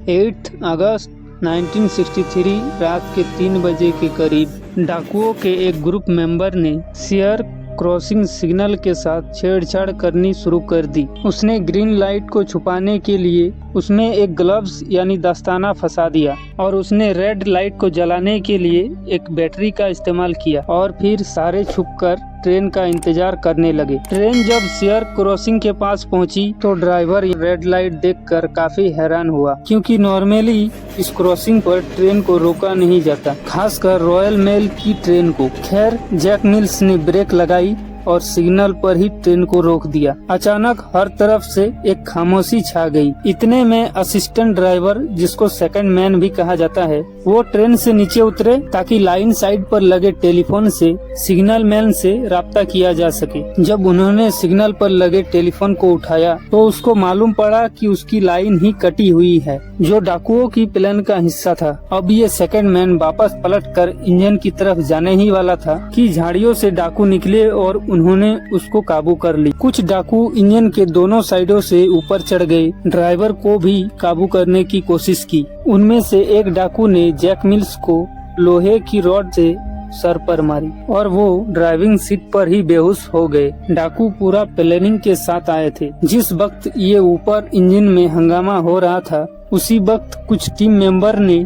8 अगस्त 1963 रात के 3 बजे के करीब डाकुओं के एक ग्रुप मेंबर ने शेयर क्रॉसिंग सिग्नल के साथ छेड़छाड़ करनी शुरू कर दी। उसने ग्रीन लाइट को छुपाने के लिए उसमें एक ग्लव्स यानी दस्ताना फंसा दिया और उसने रेड लाइट को जलाने के लिए एक बैटरी का इस्तेमाल किया और फिर सारे छुपकर ट्रेन का इंतजार करने लगे। ट्रेन जब शेयर क्रॉसिंग के पास पहुंची तो ड्राइवर रेड लाइट देखकर काफी हैरान हुआ, क्योंकि नॉर्मली इस क्रॉसिंग पर ट्रेन को रोका नहीं जाता, खासकर रॉयल मेल की ट्रेन को। खैर, जैक मिल्स ने ब्रेक लगाई और सिग्नल पर ही ट्रेन को रोक दिया। अचानक हर तरफ से एक खामोशी छा गई। इतने में असिस्टेंट ड्राइवर, जिसको सेकंड मैन भी कहा जाता है, वो ट्रेन से नीचे उतरे ताकि लाइन साइड पर लगे टेलीफोन से सिग्नल मैन से राब्ता किया जा सके। जब उन्होंने सिग्नल पर लगे टेलीफोन को उठाया तो उसको मालूम पड़ा कि उसकी लाइन ही कटी हुई है, जो डाकुओं की प्लान का हिस्सा था। अब ये सेकंड मैन वापस पलटकर इंजन की तरफ जाने ही वाला था कि झाड़ियों से डाकू निकले और उन्होंने उसको काबू कर ली। कुछ डाकू इंजन के दोनों साइडों से ऊपर चढ़ गए, ड्राइवर को भी काबू करने की कोशिश की। उनमें से एक डाकू ने जैक मिल्स को लोहे की रॉड से सर पर मारी और वो ड्राइविंग सीट पर ही बेहोश हो गए। डाकू पूरा प्लानिंग के साथ आए थे। जिस वक्त ये ऊपर इंजन में हंगामा हो रहा था, उसी वक्त कुछ टीम मेंबर ने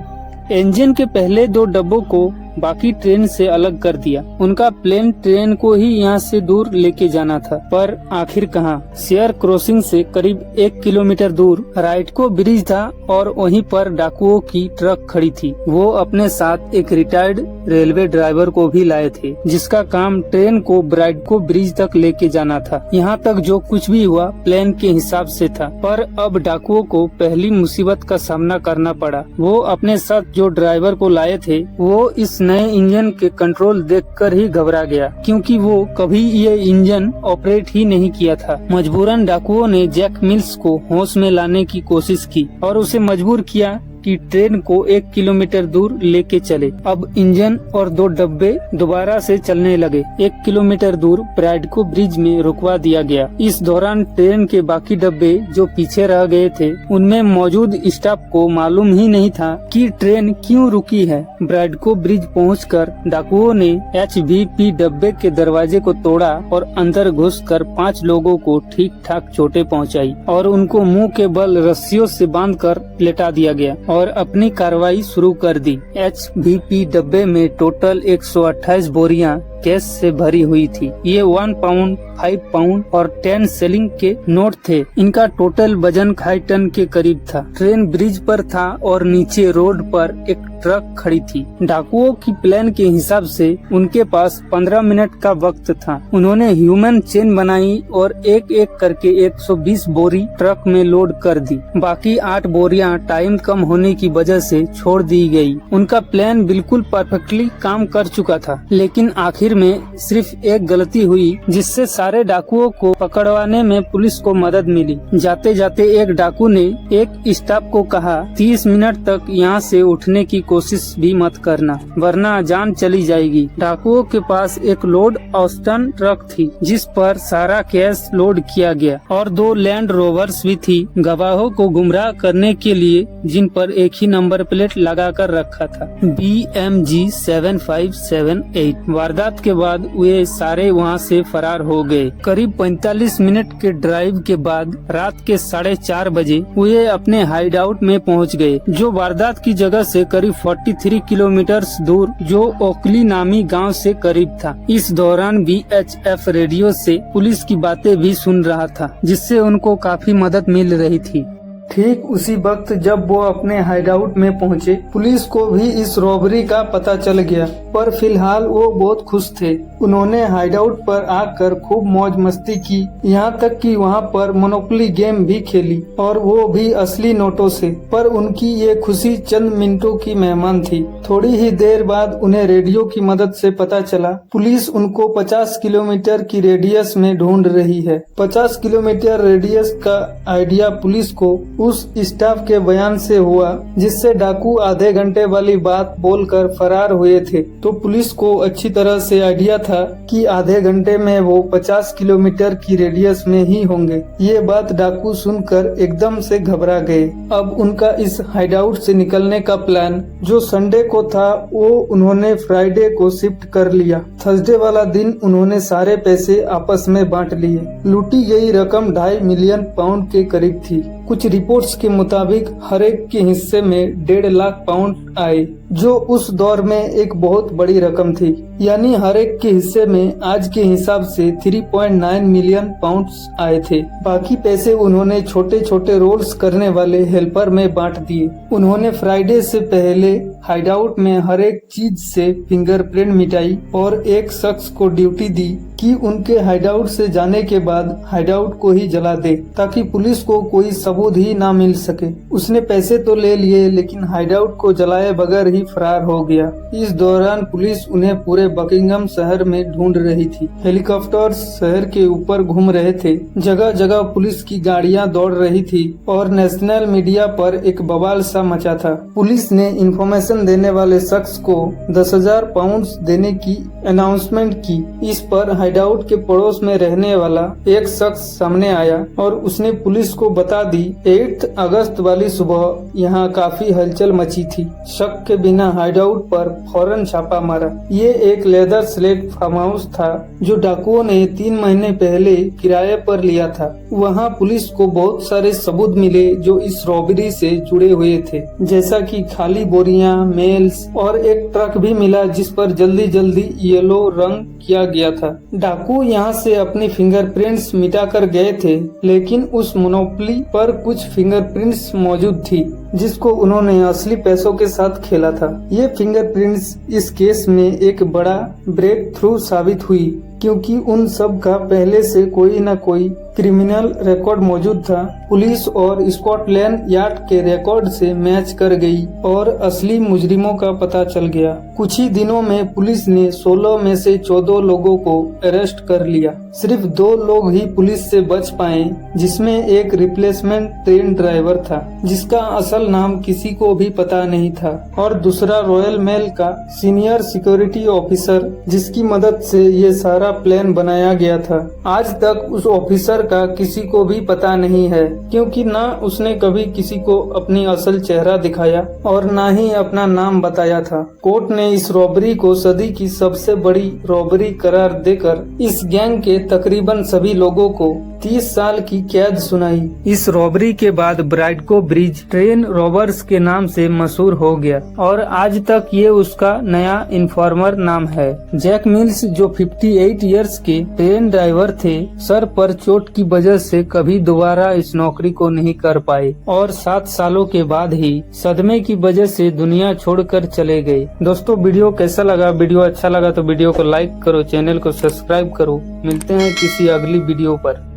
इंजन के पहले 2 डब्बों को बाकी ट्रेन से अलग कर दिया। उनका प्लान ट्रेन को ही यहाँ से दूर लेके जाना था, पर आखिर कहाँ। शेयर क्रॉसिंग से करीब 1 किलोमीटर दूर राइटको ब्रिज था और वहीं पर डाकुओं की ट्रक खड़ी थी। वो अपने साथ एक रिटायर्ड रेलवे ड्राइवर को भी लाए थे, जिसका काम ट्रेन को राइटको ब्रिज तक लेके जाना था। यहाँ तक जो कुछ भी हुआ प्लान के हिसाब से था, पर अब डाकुओं को पहली मुसीबत का सामना करना पड़ा। वो अपने साथ जो ड्राइवर को लाए थे, वो इस नए इंजन के कंट्रोल देखकर ही घबरा गया, क्योंकि वो कभी ये इंजन ऑपरेट ही नहीं किया था। मजबूरन डाकुओं ने जैक मिल्स को होश में लाने की कोशिश की और उसे मजबूर किया कि ट्रेन को 1 किलोमीटर दूर लेके चले। अब इंजन और 2 डब्बे दोबारा से चलने लगे। 1 किलोमीटर दूर राइटको ब्रिज में रुकवा दिया गया। इस दौरान ट्रेन के बाकी डब्बे जो पीछे रह गए थे, उनमें मौजूद स्टाफ को मालूम ही नहीं था कि ट्रेन क्यों रुकी है। राइटको ब्रिज पहुंचकर डाकुओं ने HVP डब्बे के दरवाजे को तोड़ा और अंदर घुसकर 5 लोगों को ठीक ठाक चोटें पहुंचाई और उनको मुंह के बल रस्सियों से बांधकर लेटा दिया गया और अपनी कार्रवाई शुरू कर दी। HVP डब्बे में टोटल 128 बोरियां कैश से भरी हुई थी। ये 1 पाउंड, 5 पाउंड और 10 शेलिंग के नोट थे। इनका टोटल वजन 2.5 टन के करीब था। ट्रेन ब्रिज पर था और नीचे रोड पर एक ट्रक खड़ी थी। डाकुओं की प्लान के हिसाब से उनके पास 15 मिनट का वक्त था। उन्होंने ह्यूमन चेन बनाई और एक एक करके 120 बोरी ट्रक में लोड कर दी। बाकी 8 बोरियां टाइम कम होने की वजह से छोड़ दी गई। उनका प्लान बिल्कुल परफेक्टली काम कर चुका था, लेकिन आखिर में सिर्फ एक गलती हुई, जिससे सारे डाकुओं को पकड़वाने में पुलिस को मदद मिली। जाते जाते एक डाकू ने एक स्टाफ को कहा, 30 मिनट तक यहाँ से उठने की कोशिश भी मत करना, वरना जान चली जाएगी। डाकुओं के पास एक लोड ऑस्टन ट्रक थी, जिस पर सारा कैश लोड किया गया और 2 लैंड रोवर्स भी थी, गवाहों को गुमराह करने के लिए, जिन पर एक ही नंबर प्लेट लगा कर रखा था, BMG 7578। वारदात के बाद वे सारे वहां से फरार हो गए। करीब 45 मिनट के ड्राइव के बाद रात के 4:30 बजे वे अपने हाइड आउट में पहुंच गए, जो वारदात की जगह से करीब 43 किलोमीटर दूर, जो ओकली नामी गांव से करीब था। इस दौरान VHF रेडियो से पुलिस की बातें भी सुन रहा था, जिससे उनको काफी मदद मिल रही थी। ठीक उसी वक्त जब वो अपने हाइडआउट में पहुंचे, पुलिस को भी इस रॉबरी का पता चल गया, पर फिलहाल वो बहुत खुश थे। उन्होंने हाइडआउट पर आकर खूब मौज मस्ती की, यहाँ तक कि वहाँ पर मोनोपोली गेम भी खेली, और वो भी असली नोटों से। पर उनकी ये खुशी चंद मिनटों की मेहमान थी। थोड़ी ही देर बाद उन्हें रेडियो की मदद से पता चला, पुलिस उनको 50 किलोमीटर की रेडियस में ढूंढ रही है। 50 किलोमीटर रेडियस का आइडिया पुलिस को उस स्टाफ के बयान से हुआ, जिससे डाकू आधे घंटे वाली बात बोलकर फरार हुए थे। तो पुलिस को अच्छी तरह से आइडिया था कि आधे घंटे में वो 50 किलोमीटर की रेडियस में ही होंगे। ये बात डाकू सुनकर एकदम से घबरा गए। अब उनका इस हाइडआउट से निकलने का प्लान जो संडे को था, वो उन्होंने फ्राइडे को शिफ्ट कर लिया। थर्सडे वाला दिन उन्होंने सारे पैसे आपस में बांट लिए। लूटी गई रकम 2.5 मिलियन पाउंड के करीब थी। कुछ रिपोर्ट्स के मुताबिक हर एक के हिस्से में 1.5 लाख पाउंड आए, जो उस दौर में एक बहुत बड़ी रकम थी। यानी हर एक के हिस्से में आज के हिसाब से 3.9 मिलियन पाउंड्स आए थे। बाकी पैसे उन्होंने छोटे छोटे रोल्स करने वाले हेल्पर में बांट दिए। उन्होंने फ्राइडे से पहले हाइडआउट में हर एक चीज से फिंगरप्रिंट मिटाई और एक शख्स को ड्यूटी दी कि उनके हाइडआउट से जाने के बाद हाइडआउट को ही जला दे, ताकि पुलिस को कोई सबूत ही ना मिल सके। उसने पैसे तो ले लिए, लेकिन हाइडआउट को जलाए बगैर ही फरार हो गया। इस दौरान पुलिस उन्हें पूरे बकिंगम शहर में ढूंढ रही थी। हेलीकॉप्टर शहर के ऊपर घूम रहे थे, जगह जगह पुलिस की गाड़ियां दौड़ रही थी और नेशनल मीडिया पर एक बवाल सा मचा था। पुलिस ने इंफॉर्मेशन देने वाले शख्स को 10,000 पाउंड देने की अनाउंसमेंट की। इस पर हाइडआउट के पड़ोस में रहने वाला एक शख्स सामने आया और उसने पुलिस को बता दी 8 अगस्त वाली सुबह यहाँ काफी हलचल मची थी। शक के बिना हाइडआउट पर फौरन छापा मारा। ये एक लेदर स्लेट फार्म हाउस था जो डाकुओं ने 3 महीने पहले किराए पर लिया था। वहाँ पुलिस को बहुत सारे सबूत मिले जो इस रॉबरी से जुड़े हुए थे, जैसा कि खाली बोरियां, मेल्स और एक ट्रक भी मिला जिस पर जल्दी जल्दी येलो रंग किया गया था। डाकू यहाँ से अपनी फिंगरप्रिंट्स मिटा कर गए थे, लेकिन उस मोनोपोली पर कुछ फिंगरप्रिंट्स मौजूद थी जिसको उन्होंने असली पैसों के साथ खेला था। ये फिंगरप्रिंट्स इस केस में एक बड़ा ब्रेक थ्रू साबित हुई, क्योंकि उन सब का पहले से कोई न कोई क्रिमिनल रिकॉर्ड मौजूद था। पुलिस और स्कॉटलैंड यार्ड के रिकॉर्ड से मैच कर गई और असली मुजरिमों का पता चल गया। कुछ ही दिनों में पुलिस ने 16 में से 14 लोगों को अरेस्ट कर लिया। सिर्फ 2 लोग ही पुलिस से बच पाए, जिसमें एक रिप्लेसमेंट ट्रेन ड्राइवर था जिसका असल नाम किसी को भी पता नहीं था, और दूसरा रॉयल मेल का सीनियर सिक्योरिटी ऑफिसर, जिसकी मदद से ये सारा प्लान बनाया गया था। आज तक उस ऑफिसर का किसी को भी पता नहीं है, क्योंकि ना उसने कभी किसी को अपनी असल चेहरा दिखाया और ना ही अपना नाम बताया था। कोर्ट ने इस रॉबरी को सदी की सबसे बड़ी रॉबरी करार देकर इस गैंग के तकरीबन सभी लोगों को 30 साल की कैद सुनाई। इस रॉबरी के बाद ब्राइडको ब्रिज ट्रेन रॉबर्स के नाम से मशहूर हो गया और आज तक ये उसका नया इन्फॉर्मर नाम है। जैक मिल्स, जो 58 इयर्स के ट्रेन ड्राइवर थे, सर पर चोट की वजह से कभी दोबारा इस नौकरी को नहीं कर पाए और 7 सालों के बाद ही सदमे की वजह से दुनिया छोड़कर चले गए। दोस्तों, वीडियो कैसा लगा? वीडियो अच्छा लगा तो वीडियो को लाइक करो, चैनल को सब्सक्राइब करो। मिलते हैं किसी अगली वीडियो पर।